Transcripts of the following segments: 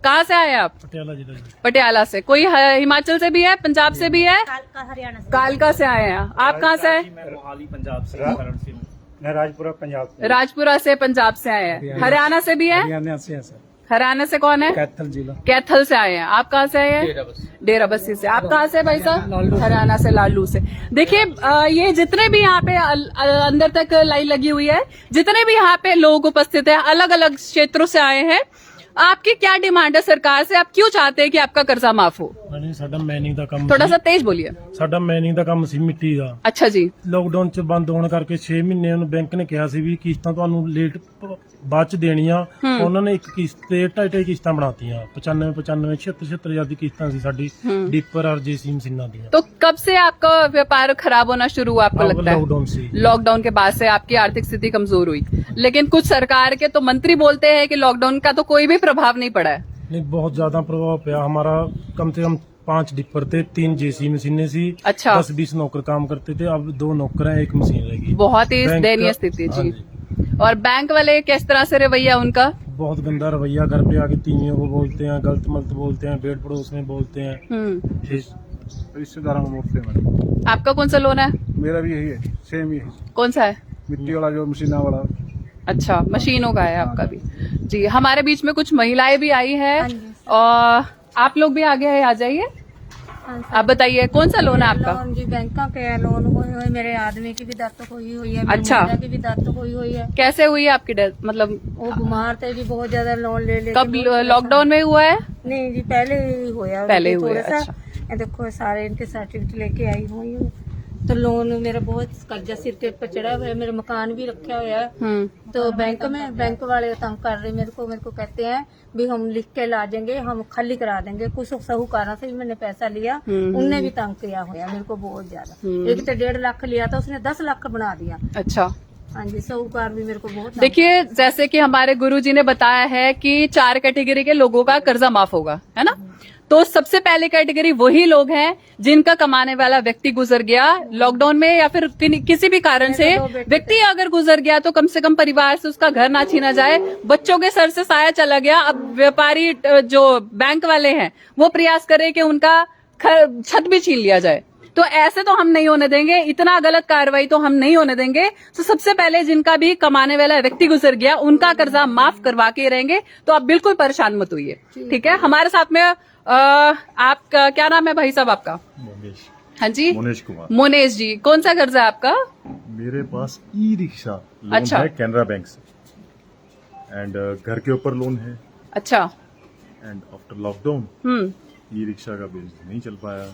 कहाँ से आए आप? पटियाला जिला। पटियाला से। कोई हिमाचल से भी है, पंजाब से भी है? हरियाणा से। कालका से आए हैं आप? कहाँ से आए? मोहाली पंजाब से। मैं राजपुरा पंजाब से। राजपुरा से, पंजाब से आए हैं। हरियाणा से भी है? हरियाणा से है सर। हरियाणा से कौन है? कैथल जिला। कैथल से आए हैं। आप कहाँ से आए हैं? डेराबस्सी से। आप कहाँ से भाई साहब? हरियाणा से, लालू से। देखिए ये जितने भी यहाँ पे अंदर तक लाइन लगी हुई है, जितने भी यहाँ पे लोग उपस्थित हैं, अलग अलग क्षेत्रों से आए हैं। आपकी क्या डिमांड है सरकार से? आप क्यों चाहते हैं कि आपका कर्जा माफ हो? ਸਾਡਾ ਮੈਨਿੰਗ ਦਾ ਕੰਮ थोड़ा सा तेज बोलिए। ਸਾਡਾ ਮੈਨਿੰਗ ਦਾ ਕੰਮ ਸੀ ਮਿੱਟੀ ਦਾ। अच्छा जी। ਲੋਕਡਾਊਨ ਚ ਬੰਦ ਹੋਣ ਕਰਕੇ 6 ਮਹੀਨੇ ਉਹਨੂੰ ਬੈਂਕ ਨੇ ਕਿਹਾ ਸੀ ਵੀ ਕਿਸ਼ਤਾਂ ਤੁਹਾਨੂੰ ਲੇਟ ਬਾਅਦ ਚ ਦੇਣੀਆਂ। ਉਹਨਾਂ ਨੇ ਇੱਕ ਕਿਸ਼ਤ ਤੇ 2.5 ਕਿਸ਼ਤਾਂ ਬਣਾਤੀਆਂ। 95 76 ਹਜ਼ਾਰ ਦੀ ਕਿਸ਼ਤਾਂ ਸੀ ਸਾਡੀ ਡੀਪਰ और जेसी मशीनां ਦੀਆਂ। तो कब से आपका व्यापार खराब होना शुरू हुआ आपको लगता है? लॉकडाउन से। लॉकडाउन के बाद से आपकी आर्थिक स्थिति कमजोर हुई, लेकिन कुछ सरकार के तो मंत्री बोलते हैं कि लॉकडाउन का तो कोई भी प्रभाव नहीं पड़ा है। नहीं, बहुत ज्यादा प्रभाव पड़ा। हमारा कम से कम 5 डिपर थे, 3 जेसी मशीनें थी। अच्छा। 10-20 नौकर काम करते थे, अब 2 नौकर हैं, 1 मशीन रहेगी। बहुत ही दयनीय स्थिति जी। और बैंक वाले किस तरह से रवैया उनका? बहुत गंदा रवैया। घर पे आके तीनियों को बोलते हैं, गलत मलत बोलते हैं, बेड पड़ोस में बोलते हैं, रिश्तेदारों को बोलते हैं। मैडम आपका कौन सा लोन है? मेरा भी यही है, सेम ही है। कौन सा है? मिट्टी वाला जो मशीना वाला। अच्छा, मशीनों का है आपका भी जी। हमारे बीच में कुछ महिलाएं भी आई है हाँ जी। और आप लोग भी आगे है, आ जाइए। आप बताइए कौन सा लोन है आपका? लोन जी बैंकों के लोन हुए हुए, मेरे आदमी की भी डेथ हुई हुई है। मेरी अच्छा। महिला की भी डेथ हुई हुई है। कैसे हुई आपकी डेथ? मतलब वो बीमार थे जी, बहुत ज्यादा लोन ले ले। कब? लॉकडाउन में हुआ है? नहीं जी, पहले ही हुआ। पहले हुआ, थोड़ा सा। अच्छा। ये देखो सारे इनके सर्टिफिकेट लेके आई हुई हूँ। तो लोन मेरा बहुत कर्जा सिर के ऊपर चढ़ा हुआ है। मेरा मकान भी रखा हुआ है। तो बैंक वाले तंग कर रहे मेरे को कहते हैं भी हम लिख के ला देंगे, हम खाली करा देंगे। कुछ साहूकारों से भी मैंने पैसा लिया, उनने भी तंग किया हुआ मेरे को बहुत ज्यादा। एक तो 1.5 लाख लिया था, उसने 10 लाख बना दिया। अच्छा। हाँ जी, साहूकार भी मेरे को बहुत। देखिए जैसे कि हमारे गुरुजी ने बताया है कि 4 कैटेगरी के लोगों का कर्जा माफ होगा, है ना? तो सबसे पहली कैटेगरी वही लोग हैं जिनका कमाने वाला व्यक्ति गुजर गया लॉकडाउन में, या फिर किसी भी कारण से व्यक्ति अगर गुजर गया तो कम से कम परिवार से उसका घर ना छीना जाए, बच्चों के सर से साया चला गया। अब व्यापारी जो बैंक वाले हैं वो प्रयास करें कि उनका छत भी छीन लिया जाए। तो ऐसे तो हम नहीं होने देंगे, इतना गलत कार्रवाई तो हम नहीं होने देंगे। तो सबसे पहले जिनका भी कमाने वाला व्यक्ति गुजर गया उनका कर्जा माफ करवा के रहेंगे। तो आप बिल्कुल परेशान मत होइए, ठीक है? हमारे साथ में आपका क्या नाम है भाई साहब आपका? मोनेश। हाँ जी, मोनेश कुमार। मोनेश जी, कौन सा कर्जा है आपका? मेरे पास ई रिक्शा लोन अच्छा। है कैनरा बैंक से, एंड घर के ऊपर लोन है। अच्छा। And after lockdown e rickshaw का बिजनेस नहीं चल पाया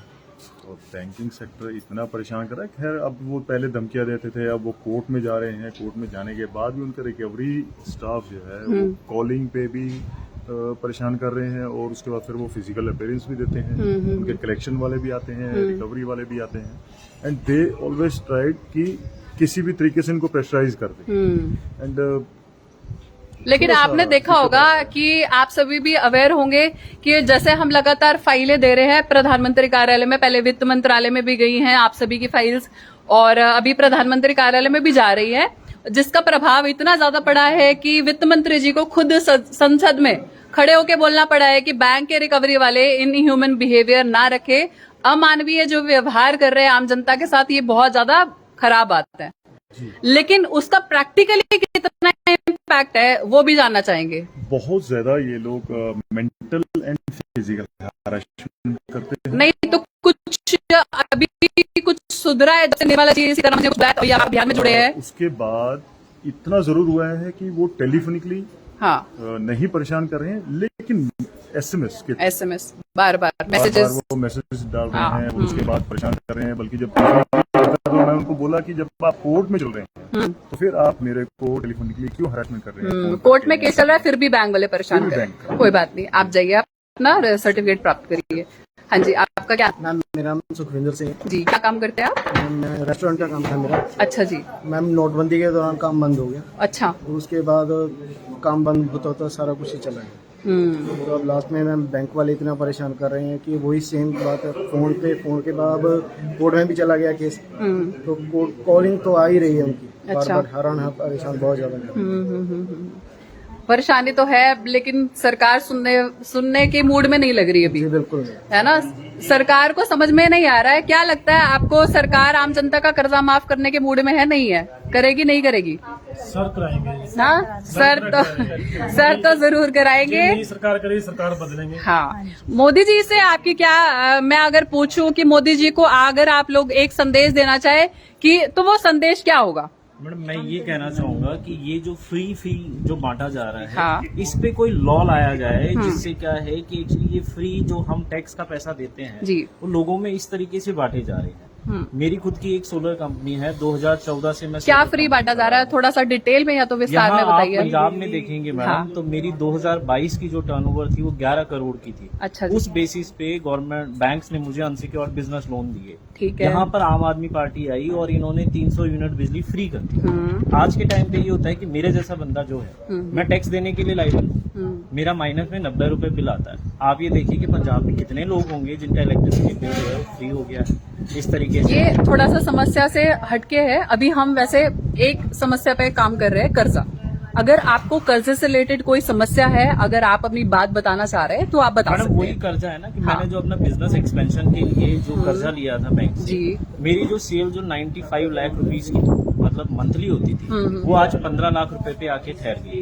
और बैंकिंग सेक्टर इतना परेशान कर रहा है। खैर अब वो पहले धमकियां देते थे, अब वो कोर्ट में जा रहे हैं। कोर्ट में जाने के बाद भी उनका रिकवरी स्टाफ जो है वो कॉलिंग पे भी परेशान कर रहे हैं, और उसके बाद फिर वो फिजिकल अपीयरेंस भी देते हैं। उनके कलेक्शन वाले भी आते हैं, रिकवरी वाले भी आते हैं, एंड दे ऑलवेज ट्राइड कि किसी भी तरीके से इनको प्रेशराइज कर दें। एंड लेकिन आपने देखा होगा कि आप सभी भी अवेयर होंगे कि जैसे हम लगातार फाइलें दे रहे हैं प्रधानमंत्री कार्यालय में, पहले वित्त मंत्रालय में भी गई हैं आप सभी की फाइल्स, और अभी प्रधानमंत्री कार्यालय में भी जा रही है, जिसका प्रभाव इतना ज्यादा पड़ा है कि वित्त मंत्री जी को खुद संसद में खड़े होकर बोलना पड़ा है कि बैंक के रिकवरी वाले इनह्यूमन बिहेवियर ना रखे, अमानवीय जो व्यवहार कर रहे हैं आम जनता के साथ, ये बहुत ज्यादा खराब बात है। लेकिन उसका प्रैक्टिकली कितना इम्पैक्ट है वो भी जानना चाहेंगे। बहुत ज्यादा ये लोग मेंटल एंड फिजिकल हैरेसमेंट करते हैं। नहीं तो कुछ अभी कुछ सुधरा है, जैसे निर्मला जी इसी तरह अभियान में जुड़े हैं। उसके बाद इतना जरूर हुआ है कि वो टेलीफोनिकली नहीं परेशान कर रहे हैं, लेकिन एसएमएस बार मैसेजेस वो मैसेज डाल रहे हैं, उसके बाद परेशान कर रहे हैं। बल्कि जब मैं उनको बोला कि जब आप कोर्ट में चल रहे हैं तो फिर आप मेरे को टेलीफोनिकली क्यों हरासमेंट कर रहे हैं? कोर्ट में केस चल रहा है फिर भी बैंक वाले परेशान कर रहे हैं। कोई बात नहीं, आप जाइए, अपना सर्टिफिकेट प्राप्त करिए। हाँ जी, आपका क्या? मैम मेरा नाम सुखविंदर सिंह है जी। क्या काम करते हैं आप? मैम रेस्टोरेंट का काम था मेरा। अच्छा जी। मैम नोटबंदी के दौरान काम बंद हो गया। अच्छा। उसके बाद काम बंद होता होता सारा कुछ ही चला गया। तो अब लास्ट में मैम बैंक वाले इतना परेशान कर रहे हैं कि वही सेम बात है, फोन के बाद कोर्ट में भी चला गया केस। तो कॉलिंग तो आ ही रही है उनकी। अच्छा। बार हैरान है, परेशान बहुत ज्यादा। परेशानी तो है, लेकिन सरकार सुनने के मूड में नहीं लग रही अभी, बिल्कुल है ना। सरकार को समझ में नहीं आ रहा है। क्या लगता है आपको, सरकार आम जनता का कर्जा माफ करने के मूड में है, नहीं है? करेगी नहीं करेगी? सर कराएंगे। हाँ, सर तो जरूर कराएंगे। नई सरकार करेगी, सरकार बदलेंगे। हाँ, मोदी जी से आपकी क्या मैं अगर पूछूं कि मोदी जी को अगर आप लोग एक संदेश देना चाहे कि तो वो संदेश क्या होगा? मैडम मैं ये कहना चाहूंगा कि ये जो फ्री फी जो बांटा जा रहा है, हाँ। इस पे कोई लॉ लाया जाए जिससे क्या है कि एक्चुअली ये फ्री जो हम टैक्स का पैसा देते हैं जी। वो लोगों में इस तरीके से बांटे जा रहे हैं। मेरी खुद की एक सोलर कंपनी है, 2014 से मैं क्या सोलर फ्री बांटा जा रहा है? थोड़ा सा डिटेल में या तो विस्तार में यहाँ आप बताइए। पंजाब में देखेंगे मैडम, हाँ। तो मेरी 2022 की जो टर्नओवर थी वो 11 करोड़ की थी। अच्छा जी। उस बेसिस पे गवर्नमेंट बैंक्स ने मुझे अनसिक्योर्ड बिजनेस लोन दिए। ठीक है। यहाँ पर आम आदमी पार्टी आई और इन्होंने 300 यूनिट बिजली फ्री कर दी। आज के टाइम पे ये होता है कि मेरे जैसा बंदा जो है, मैं टैक्स देने के लिए लाइबल हूँ, मेरा माइनस में 90 रुपए बिल आता है। आप ये देखिए कि पंजाब में कितने लोग होंगे जिनका इलेक्ट्रिसिटी बिल जो है फ्री हो गया है। इस तरीके से ये थोड़ा सा समस्या से हटके है। अभी हम वैसे एक समस्या पे काम कर रहे हैं, कर्जा। अगर आपको कर्जे से रिलेटेड कोई समस्या है, अगर आप अपनी बात बताना चाह रहे हैं तो आप बता मैडम सकते वही हैं। कर्जा है ना कि हाँ। मैंने जो अपना बिजनेस एक्सपेंशन के लिए जो कर्जा लिया था बैंक से, जी। मेरी जो सेल जो 95 लाख रुपीस की मतलब मंथली होती थी, वो आज 15 लाख रुपए पे आके ठहर गई।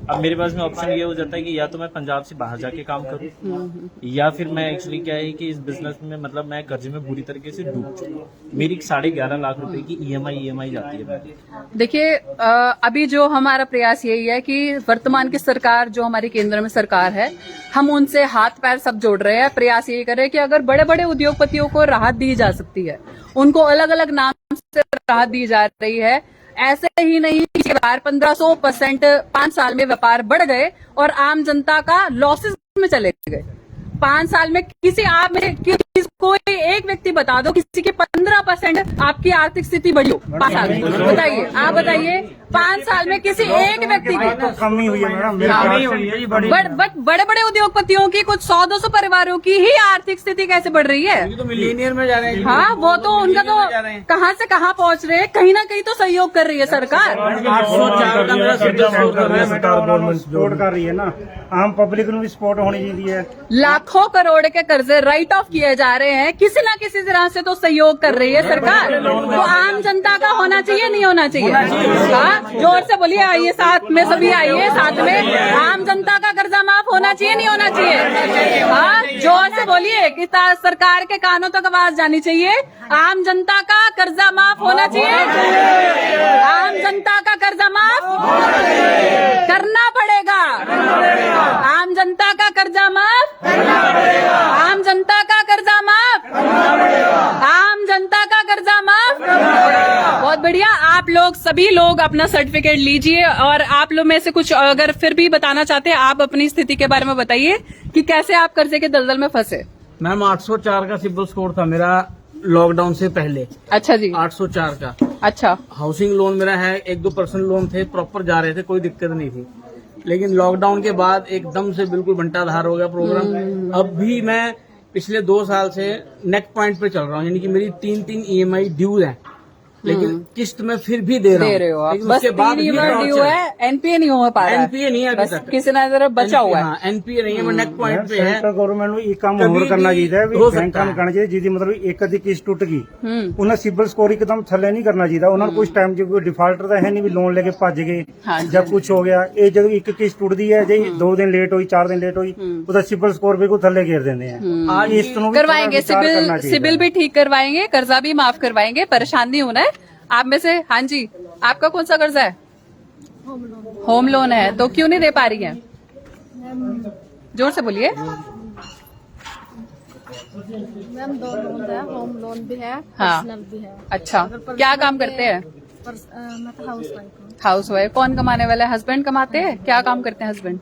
अब मेरे पास में ऑप्शन ये हो जाता है कि या तो मैं पंजाब से बाहर जाके काम करूं, या फिर मैं एक्चुअली क्या है कि इस बिजनेस में मतलब मैं कर्जे में बुरी तरीके से डूब चुका हूं। मेरी 11.5 लाख रुपए की ईएमआई जाती है बैंक। देखिए, अभी जो हमारा प्रयास यही है कि वर्तमान की सरकार जो हमारी केंद्र में सरकार है, हम उनसे हाथ पैर सब जोड़ रहे हैं। प्रयास यही कर रहे हैं कि अगर बड़े बड़े उद्योगपतियों को राहत दी जा सकती है, उनको अलग अलग नाम से राहत दी जा रही है। ऐसे ही नहीं कि व्यापार 1500% 5 साल में व्यापार बढ़ गए और आम जनता का लॉसेस में चले गए। 5 साल में किसी आप में कोई एक व्यक्ति बता दो किसी की 15% आपकी आर्थिक स्थिति बढ़ी हो 5 साल में, बताइए। आप बताइए 5 साल में किसी एक व्यक्ति की कमी हुई है मैडम, मेरे हाँ। कमी हुई है जी बड़ी। बड़े बड़े उद्योगपतियों की कुछ 100-200 परिवारों की ही आर्थिक स्थिति कैसे बढ़ रही है? तो मिलीनियर में जा रहे हैं। हाँ, वो तो उनका तो कहाँ से कहाँ पहुँच रहे हैं, कहीं ना कहीं तो सहयोग कर रही है सरकार। 804 का मेरा सपोर्ट कर रही है, सरकार गवर्नमेंट सपोर्ट कर रही है ना, आम पब्लिक ਨੂੰ भी सपोर्ट होनी चाहिए है। लाखों करोड़ के कर्जे राइट ऑफ किए जा रहे हैं, किसी ना किसी तरह से तो सहयोग कर रही है सरकार। तो आम जनता का होना चाहिए, नहीं होना चाहिए? हाँ, जोर से बोलिए, आइए साथ में, सभी आइए साथ में। आम जनता का कर्जा माफ होना चाहिए, नहीं होना चाहिए? हाँ, जोर से बोलिए कि सरकार के कानों तक आवाज जानी चाहिए। आम जनता का कर्जा माफ होना चाहिए। आम जनता का कर्जा माफ करना पड़ेगा। आम जनता का कर्जा माफ, आम जनता का कर्जा माफ, आम जनता का कर्जा माफ। बहुत बढ़िया। आप लोग सभी लोग अपना सर्टिफिकेट लीजिए और आप लोग में से कुछ अगर फिर भी बताना चाहते हैं, आप अपनी स्थिति के बारे में बताइए कि कैसे आप कर्जे के दलदल में फंसे। मैम 804 का सिबिल स्कोर था मेरा लॉकडाउन से पहले। अच्छा जी। 804 का। अच्छा। हाउसिंग लोन मेरा है, 1-2 पर्सनल लोन थे, प्रॉपर जा रहे थे, कोई दिक्कत नहीं थी। लेकिन लॉकडाउन के बाद एकदम से बिल्कुल बंटाधार हो गया प्रोग्राम। अब भी मैं पिछले 2 साल से नेक पॉइंट पे चल रहा हूँ, यानी कि मेरी 3 ईएमआई ड्यू है, लेकिन किस्त में फिर भी दे रहा हूँ। आप लेकिन बस उसके बाद 3 भी ड्यू है, एनपीए नहीं हो पा रहा है। एनपीए नहीं है अभी बस तक, किसी ना तरफ बचा हुआ है। एनपीए नहीं है, मैं नेक पॉइंट पे है। ਸੈਂਟਰ ਗਵਰਨਮੈਂਟ ਨੂੰ ਇਹ ਕੰਮ ਕਦੀ ਹੋਰ ਕਰਨਾ ਵੀ ਚਾਹੀਦਾ ਹੈ ਵੀ ਹੋ ਸਕਦਾ ਬੈਂਕਾਂ ਨੂੰ ਹੈ। ਕਰਨਾ ਚਾਹੀਦਾ ਜਿਹਦੀ ਮਤਲਬ ਇੱਕ ਅੱਧੀ ਕਿਸ਼ਤ ਟੁੱਟ ਗਈ ਉਹਨਾਂ ਸਿਬਲ ਸਕੋਰ ਇੱਕਦਮ ਥੱਲੇ ਨਹੀਂ ਕਰਨਾ ਚਾਹੀਦਾ। ਉਹਨਾਂ ਨੂੰ ਕੁਝ ਟਾਈਮ ਜੇ ਕੋਈ ਡਿਫਾਲਟਰ ਦਾ ਹੈ ਨਹੀਂ ਵੀ ਲੋਨ ਲੈ ਕੇ ਭੱਜ ਗਏ ਹਾਂਜੀ। ਜਾਂ ਕੁਝ ਹੋ ਗਿਆ, ਇਹ ਜਦੋਂ ਇੱਕ ਕਿਸ਼ਤ ਟੁੱਟਦੀ ਹੈ ਜੇ 2 ਦਿਨ ਲੇਟ ਹੋਈ 4 ਦਿਨ ਲੇਟ ਹੋਈ ਉਹਦਾ ਸਿਬਲ ਸਕੋਰ ਬਿਲਕੁਲ ਥੱਲੇ ਘੇਰ ਦਿੰਦੇ ਆ। ਇਸ ਨੂੰ ਵੀ करवाएंगे, सिबिल भी ठीक करवाएंगे, कर्जा भी माफ करवाएंगे, परेशान नहीं होना है। आप में से, हाँ जी, आपका कौन सा कर्जा है? होम लोन है, तो क्यों नहीं दे पा रही है? जोर से बोलिए। मैम 2 लोन है, होम लोन भी है, हाँ। पर्सनल भी है। अच्छा, क्या काम करते हैं? मैं तो हाउस वाइफ हूँ। House wife. कौन कमाने वाला है? हस्बैंड कमाते हैं? क्या काम करते हैं हस्बैंड?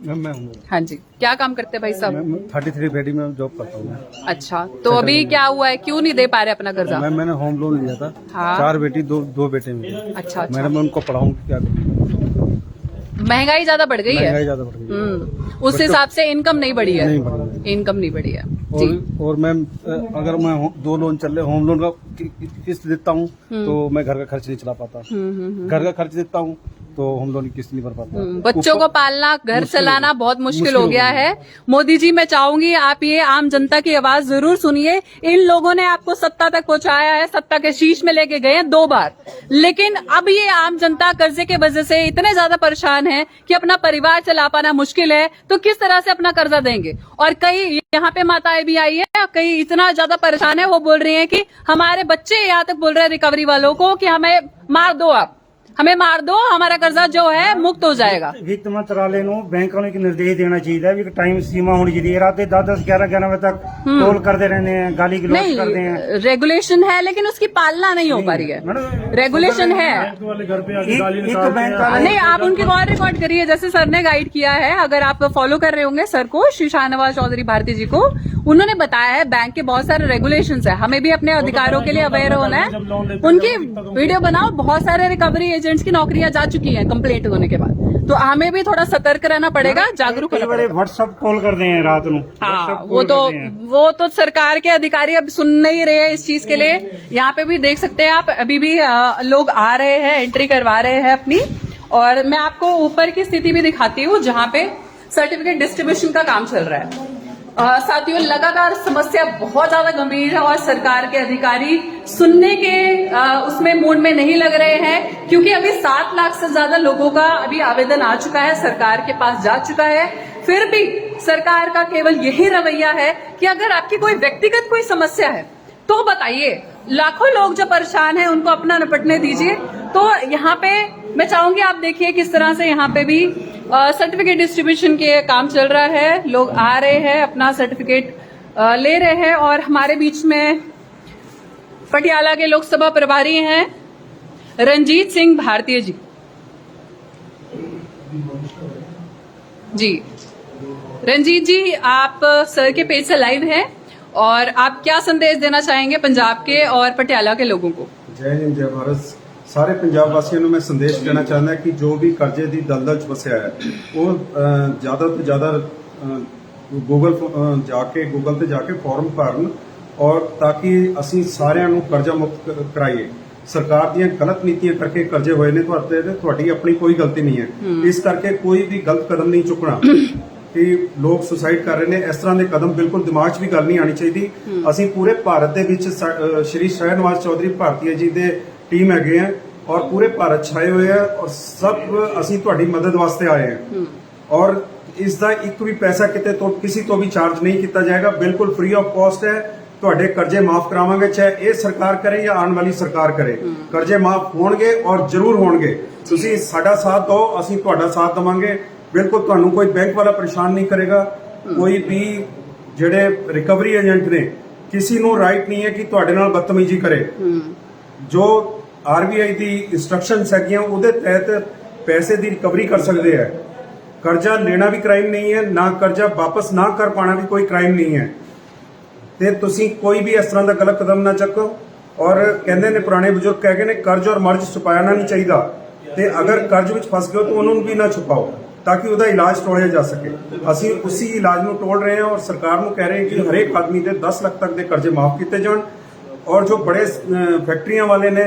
मैं हूँ हाँ जी, क्या काम करते हैं भाई साहब? 33 बेटी में जॉब करता हूँ। अच्छा, तो अभी क्या हुआ है, क्यों नहीं दे पा रहे अपना कर्जा? मैंने होम लोन लिया था, हाँ। 4 बेटी 2 बेटे मेरे। अच्छा। मैं उनको पढ़ाऊँ क्या करूँ, महंगाई ज्यादा बढ़ गई है। महंगाई ज्यादा बढ़ गई। उस हिसाब से इनकम नहीं बढ़ी है। नहीं बढ़ी। इनकम नहीं बढ़ी है जी। और मैम अगर मैं 2 लोन चल रहे, होम लोन का किस्त देता हूँ तो मैं घर का खर्च नहीं चला पाता। घर का खर्च देता हूँ तो होम लोन की किस्त नहीं भर पाता। बच्चों को पालना, घर चलाना बहुत मुश्किल हो गया है। मोदी जी, मैं चाहूंगी आप ये आम जनता की आवाज जरूर सुनिए। इन लोगों ने आपको सत्ता तक पहुंचाया है, सत्ता के शीश में लेके गए हैं 2 बार, लेकिन अब ये आम जनता कर्जे के वजह से इतने ज्यादा परेशान है कि अपना परिवार चला पाना मुश्किल है, तो किस तरह से अपना कर्जा देंगे। और कई यहाँ पे माताएं भी आई है, कई इतना ज्यादा परेशान है, वो बोल रही है कि हमारे बच्चे यहाँ तक बोल रहे हैं रिकवरी वालों को कि हमें मार दो, आप हमें मार दो, हमारा कर्जा जो है मुक्त हो जाएगा। वित्त मंत्रालय ਨੂੰ ਬੈਂਕ ਵਾਲਿਆਂ ਨੂੰ निर्देश देना चाहिए भी टाइम सीमा होनी चाहिए। रात 10-10, 11-11 बजे तक टोल करते रहने हैं, गाली गलौज करते हैं। नहीं, रेगुलेशन है लेकिन उसकी पालना नहीं हो पा रही है। रेगुलेशन है, बैंक वाले घर पे आके गाली निकालते हैं। नहीं, आप उनकी कॉल रिकॉर्ड करिए, जैसे सर ने गाइड किया है। अगर आप फॉलो कर रहे होंगे सर को, श्री शाहनवाज चौधरी भारती जी को, उन्होंने बताया है बैंक के बहुत सारे रेगुलेशंस है, हमें भी अपने अधिकारों के लिए अवेयर होना है। उनकी वीडियो बनाओ, बहुत सारे रिकवरी एजेंट्स की नौकरियां जा चुकी हैं कंप्लेंट होने के बाद, तो हमें भी थोड़ा सतर्क रहना पड़ेगा, जागरूक होना पड़ेगा। व्हाट्सएप कॉल करते हैं रात को। हाँ, वो तो सरकार के अधिकारी अब सुन नहीं रहे हैं इस चीज के लिए। यहाँ पे भी देख सकते हैं आप, अभी भी लोग आ रहे हैं, एंट्री करवा रहे हैं अपनी। और मैं आपको ऊपर की स्थिति भी दिखाती हूँ जहाँ पे सर्टिफिकेट डिस्ट्रीब्यूशन का काम चल रहा है। साथियों, लगातार समस्या बहुत ज्यादा गंभीर है और सरकार के अधिकारी सुनने के उसमें मूड में नहीं लग रहे हैं, क्योंकि अभी 7 लाख से ज्यादा लोगों का अभी आवेदन आ चुका है, सरकार के पास जा चुका है। फिर भी सरकार का केवल यही रवैया है कि अगर आपकी कोई व्यक्तिगत कोई समस्या है तो बताइए। लाखों लोग जो परेशान हैं उनको अपना निपटने दीजिए। तो यहाँ पे मैं चाहूंगी आप देखिए किस तरह से यहाँ पे भी सर्टिफिकेट डिस्ट्रीब्यूशन के काम चल रहा है। लोग आ रहे हैं, अपना सर्टिफिकेट ले रहे हैं। और हमारे बीच में पटियाला के लोकसभा प्रभारी हैं रंजीत सिंह भारतीय जी। जी रंजीत जी, आप सर के पेज से लाइव हैं और आप क्या संदेश देना चाहेंगे पंजाब के और पटियाला के लोगों को? जय हिंद, जय भारत। ਸਾਰੇ ਪੰਜਾਬ ਵਾਸੀਆਂ ਨੂੰ ਮੈਂ ਸੰਦੇਸ਼ ਦੇਣਾ ਚਾਹੁੰਦਾ ਕਿ ਜੋ ਵੀ ਕਰਜ਼ੇ ਦੀ ਦਲਦਲ 'ਚ ਫਸਿਆ ਹੈ ਉਹ ਜ਼ਿਆਦਾ ਤੋਂ ਜ਼ਿਆਦਾ ਗੂਗਲ ਤੇ ਜਾ ਕੇ ਫਾਰਮ ਭਰਨ, ਔਰ ਤਾਂ ਕਿ ਅਸੀਂ ਸਾਰਿਆਂ ਨੂੰ ਕਰਜ਼ਾ ਮੁਕਤ ਕਰਾਈਏ। ਸਰਕਾਰ ਦੀਆਂ ਗਲਤ ਨੀਤੀਆਂ ਕਰਕੇ ਕਰਜ਼ੇ ਹੋਏ ਨੇ ਤੁਹਾਡੀ ਆਪਣੀ ਕੋਈ ਗਲਤੀ ਨਹੀਂ ਹੈ। ਇਸ ਕਰਕੇ ਕੋਈ ਵੀ ਗਲਤ ਕਦਮ ਨਹੀਂ ਚੁੱਕਣਾ ਕਿ ਲੋਕ ਸੁਸਾਈਡ ਕਰ ਰਹੇ ਨੇ। ਇਸ ਤਰ੍ਹਾਂ ਦੇ ਕਦਮ ਬਿਲਕੁਲ ਦਿਮਾਗ 'ਚ ਵੀ ਗੱਲ ਨਹੀਂ ਆਣੀ ਚਾਹੀਦੀ। ਅਸੀਂ ਪੂਰੇ ਭਾਰਤ ਦੇ ਵਿੱਚ ਸ਼੍ਰੀ ਸ਼ਾਹਨਵਾਜ਼ ਚੌਧਰੀ ਭਾਰਤੀ ਜੀ ਦੇ टीम हैगे हैं और पूरे भारत छाए हुए हैं और सब ਅਸੀਂ ਤੁਹਾਡੀ ਮਦਦ ਵਾਸਤੇ ਆਏ हैं। और ਇਸ ਦਾ ਇੱਕ ਵੀ ਪੈਸਾ ਕਿਤੇ ਤੋਂ ਕਿਸੇ ਤੋਂ ਵੀ ਚਾਰਜ ਨਹੀਂ ਕੀਤਾ ਜਾਏਗਾ, ਬਿਲਕੁਲ ਫ੍ਰੀ ਆਫ ਕਾਸਟ ਹੈ। ਤੁਹਾਡੇ ਕਰਜ਼ੇ ਮਾਫ ਕਰਾਵਾਂਗੇ, ਚਾਹੇ ਇਹ ਸਰਕਾਰ ਕਰੇ ਜਾਂ ਆਉਣ ਵਾਲੀ ਸਰਕਾਰ ਕਰੇ। ਕਰਜ਼ੇ ਮਾਫ ਹੋਣਗੇ ਔਰ ਜ਼ਰੂਰ ਹੋਣਗੇ। ਤੁਸੀਂ ਸਾਡਾ ਸਾਥ ਦਿਓ, ਅਸੀਂ ਤੁਹਾਡਾ ਸਾਥ ਦੇਵਾਂਗੇ। ਬਿਲਕੁਲ ਤੁਹਾਨੂੰ ਕੋਈ ਬੈਂਕ ਵਾਲਾ ਪਰੇਸ਼ਾਨ ਨਹੀਂ ਕਰੇਗਾ। ਕੋਈ ਵੀ ਜਿਹੜੇ ਰਿਕਵਰੀ ਏਜੰਟ ਨੇ, ਕਿਸੇ ਨੂੰ ਰਾਈਟ ਨਹੀਂ ਹੈ ਕਿ ਤੁਹਾਡੇ ਨਾਲ ਬਦਤਮੀਜ਼ੀ ਕਰੇ। ਜੋ आरबीआई ਦੀ इंस्ट्रक्शंस ਹੈਗੀਆਂ ਉਹਦੇ ਤਹਿਤ ਪੈਸੇ ਦੀ ਰਿਕਵਰੀ ਕਰ ਸਕਦੇ ਹੈ। ਕਰਜ਼ਾ ਲੈਣਾ ਵੀ ਕ੍ਰਾਈਮ ਨਹੀਂ ਹੈ, ਨਾ ਕਰਜ਼ਾ ਵਾਪਸ ਨਾ ਕਰ ਪਾਣਾ ਵੀ ਕੋਈ ਕ੍ਰਾਈਮ ਨਹੀਂ ਹੈ। ਤੇ ਤੁਸੀਂ ਕੋਈ ਵੀ ਇਸ ਤਰ੍ਹਾਂ ਦਾ ਗਲਤ ਕਦਮ ਨਾ ਚੱਕੋ। ਔਰ ਕਹਿੰਦੇ ਨੇ ਪੁਰਾਣੇ ਬਜ਼ੁਰਗ ਕਹਿ ਗਏ ਨੇ, ਕਰਜ਼ ਔਰ ਮਰਜ਼ ਛੁਪਾਉਣਾ ਨਹੀਂ ਚਾਹੀਦਾ। ਤੇ ਅਗਰ ਕਰਜ਼ ਵਿੱਚ ਫਸ ਗਏ ਤਾਂ ਉਹਨਾਂ ਨੂੰ ਵੀ ਨਾ ਛੁਪਾਓ ਤਾਂ ਕਿ ਉਹਦਾ ਇਲਾਜ ਟੋਲਿਆ ਜਾ ਸਕੇ। ਅਸੀਂ ਉਸੇ ਇਲਾਜ ਨੂੰ ਟੋਲ ਰਹੇ ਹਾਂ ਔਰ ਸਰਕਾਰ ਨੂੰ ਕਹਿ ਰਹੇ ਹਾਂ ਕਿ ਹਰੇਕ ਆਦਮੀ ਦੇ 10 ਲੱਖ ਤੱਕ ਦੇ ਕਰਜ਼ੇ ਮਾਫ ਕੀਤੇ ਜਾਣ। और जो बड़े फैक्ट्रियां वाले ने,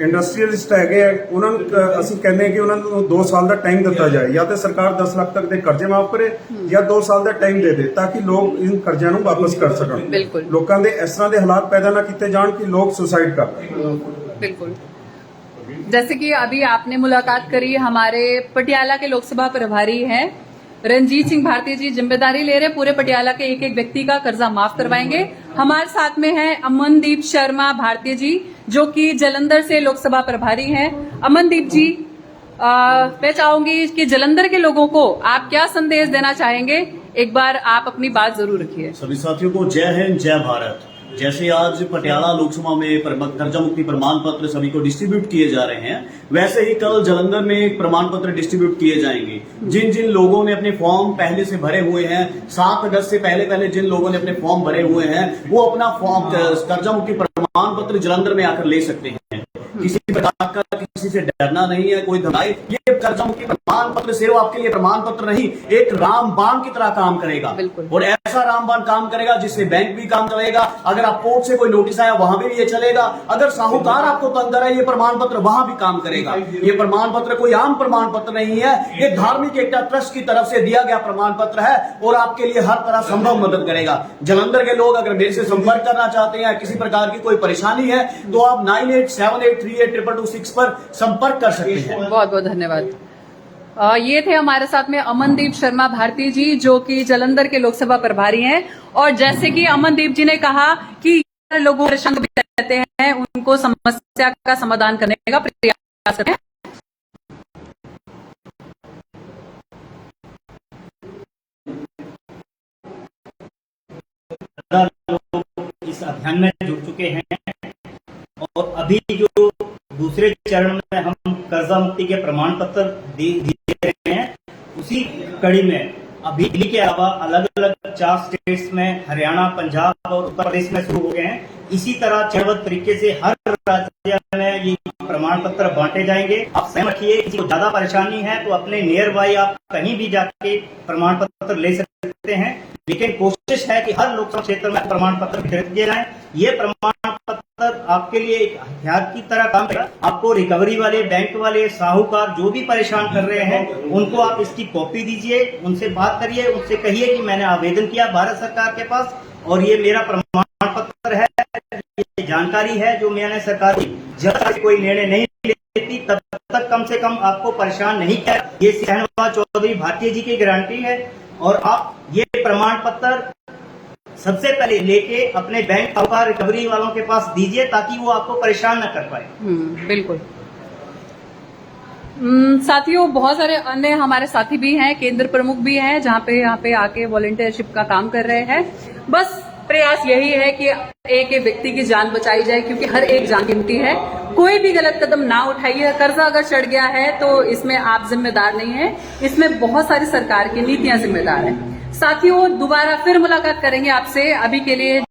इंडस्ट्रीयलिस्ट है, उन्होंने ਅਸੀਂ ਕਹਿੰਦੇ ਕਿ ਉਹਨਾਂ ਨੂੰ 2 ਸਾਲ ਦਾ ਟਾਈਮ ਦਿੱਤਾ ਜਾਏ। ਜਾਂ ਤੇ ਸਰਕਾਰ 10 ਲੱਖ ਤੱਕ ਦੇ ਕਰਜ਼ੇ ਮਾਫ ਕਰੇ ਜਾਂ 2 ਸਾਲ ਦਾ ਟਾਈਮ ਦੇ ਦੇ ਤਾਂ ਕਿ ਲੋਕ ਇਨ ਕਰਜ਼ਿਆਂ ਨੂੰ ਵਾਪਸ ਕਰ ਸਕਣ। ਲੋਕਾਂ ਦੇ ਇਸ ਤਰ੍ਹਾਂ ਦੇ ਹਾਲਾਤ ਪੈਦਾ ਨਾ ਕੀਤੇ ਜਾਣ ਕਿ ਲੋਕ ਸੁਸਾइड कर। बिल्कुल, जैसे कि अभी आपने मुलाकात करी, हमारे पटियाला के लोकसभा प्रभारी हैं रंजीत सिंह भारती जी, जिम्मेदारी ले रहे पूरे पटियाला के एक एक व्यक्ति का कर्जा माफ करवाएंगे। हमारे साथ में है अमनदीप शर्मा भारती जी, जो कि जलंधर से लोकसभा प्रभारी हैं। अमनदीप जी, मैं चाहूंगी कि जलंधर के लोगों को आप क्या संदेश देना चाहेंगे? एक बार आप अपनी बात जरूर रखिए। सभी साथियों को जय हिंद, जय भारत। जैसे आज पटियाला लोकसभा में कर्जा मुक्ति प्रमाण पत्र सभी को डिस्ट्रीब्यूट किए जा रहे हैं, वैसे ही कल जलंधर में प्रमाण पत्र डिस्ट्रीब्यूट किए जाएंगे। जिन जिन लोगों ने अपने फॉर्म पहले से भरे हुए हैं, 7 अगस्त से पहले जिन लोगों ने अपने फॉर्म भरे हुए हैं, वो अपना फॉर्म कर्जा मुक्ति प्रमाण पत्र जलंधर में आकर ले सकते हैं। किसी प्रकार का किसी से डरना नहीं है, कोई धमकाए। ये कर्जा मुक्ति प्रमाण पत्र सिर्फ आपके लिए प्रमाण पत्र नहीं, एक रामबाण की तरह काम करेगा, और ऐसा रामबाण काम करेगा जिससे बैंक भी काम चलेगा। अगर आप कोर्ट से कोई नोटिस आया वहां भी ये चलेगा, अगर साहूकार आपको तंग करे ये प्रमाण पत्र वहां भी काम करेगा। ये प्रमाण पत्र कोई आम प्रमाण पत्र नहीं है, ये धार्मिक एकता ट्रस्ट की तरफ से दिया गया प्रमाण पत्र है और आपके लिए हर तरह संभव मदद करेगा। जालंधर के लोग अगर मेरे से संपर्क करना चाहते हैं, किसी प्रकार की कोई परेशानी है, तो आप 9878382226 पर संपर्क कर सकते हैं। बहुत बहुत धन्यवाद। ये थे हमारे साथ में अमनदीप शर्मा भारती जी, जो कि जालंधर के लोकसभा प्रभारी हैं। और जैसे कि अमनदीप जी ने कहा कि लोगों परेशान भी रहते हैं, उनको समस्या का समाधान करने का प्रयास करते हैं। लोग इस अभियान में जुड़ चुके हैं और अभी जो दूसरे चरण में हम कर्जा मुक्ति के प्रमाण पत्र दिए रहे हैं, उसी कड़ी में अभी दिल्ली के अलावा अलग अलग 4 स्टेट्स में हरियाणा, पंजाब और उत्तर प्रदेश में शुरू हो गए हैं। इसी तरह चरणबद्ध तरीके से हर राज्य में ये प्रमाण पत्र बांटे जाएंगे। आप सहम रखिए, किसी को ज्यादा परेशानी है तो अपने नियर बाई आप कहीं भी जाके प्रमाण पत्र ले सकते हैं, लेकिन कोशिश है कि हर लोकसभा क्षेत्र में प्रमाण पत्र वितरित किए जाएं। ये प्रमाण पत्र आपके लिए एक हथियार की तरह काम करेगा। आपको रिकवरी वाले, बैंक वाले, साहूकार जो भी परेशान कर रहे हैं, उनको आप इसकी कॉपी दीजिए, उनसे बात करिए, उनसे कहिए कि मैंने आवेदन किया भारत सरकार के पास और ये मेरा प्रमाण पत्र है, ये जानकारी है जो मैंने सरकार की। जब तक कोई निर्णय नहीं लेती तब तक कम से कम आपको परेशान नहीं किया। ये शहनवाज चौधरी भारतीय जी की गारंटी है। और आप ये प्रमाण पत्र सबसे पहले लेके अपने बैंक साहूकार, रिकवरी वालों के पास दीजिए ताकि वो आपको परेशान न कर पाए। बिल्कुल। साथियों, बहुत सारे अन्य हमारे साथी भी हैं, केंद्र प्रमुख भी हैं, जहाँ पे आके वॉलंटियरशिप का काम कर रहे हैं। बस प्रयास यही है कि एक व्यक्ति की जान बचाई जाए, क्योंकि हर एक जान कीमती है। कोई भी गलत कदम ना उठाइए। कर्जा अगर चढ़ गया है तो इसमें आप जिम्मेदार नहीं है, इसमें बहुत सारी सरकार की नीतियां जिम्मेदार है। साथियों, दोबारा फिर मुलाकात करेंगे आपसे। अभी के लिए